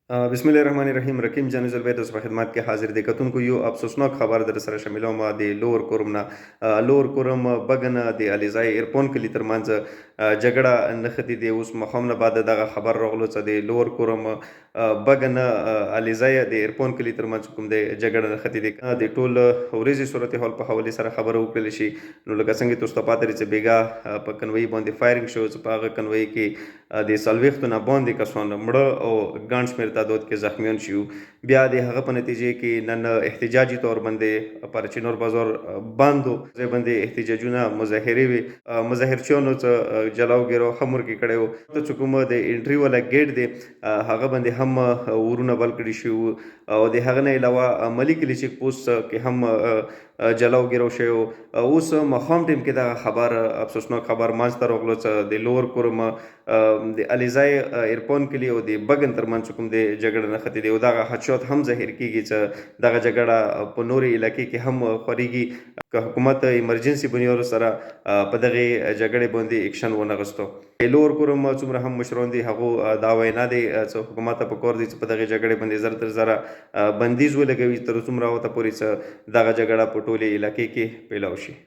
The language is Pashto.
बिस्मिल्लाहिर्रहमानिर्रहीम रकीम जानी ज़ुल्बैत उस खिदमत के हाजिर दे कतुनको यो अफसोसनाक खबर दर सर शमिलoma د لور کورومنا لور کوروم بغنه د الیزای ایرپون کلی ترمنځ جګړه نختی دی اوس مخامنه بعد دغه خبر راغلو چې د لور کوروم بغنه الیزای د ایرپون کلی ترمنځ کوم د جګړه نختی دی د ټول ورزي صورت حال په حواله سره خبر وکړل شي نو لکه څنګه تاسو ته پاتې چې بیګا په کنوي باندې فایرینګ شو چې په هغه کنوي کې د سلويختونه باندې کسان مړه او ګڼ شمېر تعداد کې زخمیان شو بیا د هغه په نتیجې کې نن احتجاجي تور باندې پر چینور بازار بندو ځای باندې احتجاجونه مظاهرې وي مظاهرچیانو څه جلاوګیرو خمر کې کړو ته چې کوم د انټری ولا گیټ دی هغه باندې هم ورونه بل کړي شو او د هغه نه علاوه ملي کلی چیک پوسټ کې هم جلاوګیرو شو اوس مخام ټیم کې دا خبر افسوسناک خبر مانځ راغلو چې د لور کوروم د الیزای ایرپون کلی او د بغن ترمنځ کوم د جګړه نختی دی او دغه حادثات هم ظاهر کیږي چې دغه جګړه په نوري علاقې کې هم خوريږي که حکومت ایمرجنسي بنیاد سره په دغه جګړې باندې اکشن ونه غوښتو لور کوروم څومره هم مشران دي هغه دا وینا دي چې حکومت په کور دي چې په دغه جګړې باندې زر تر زره بندیز ولګوي تر څومره وته پورې چې دغه جګړه په ټوله علاقې کې پیلاو شي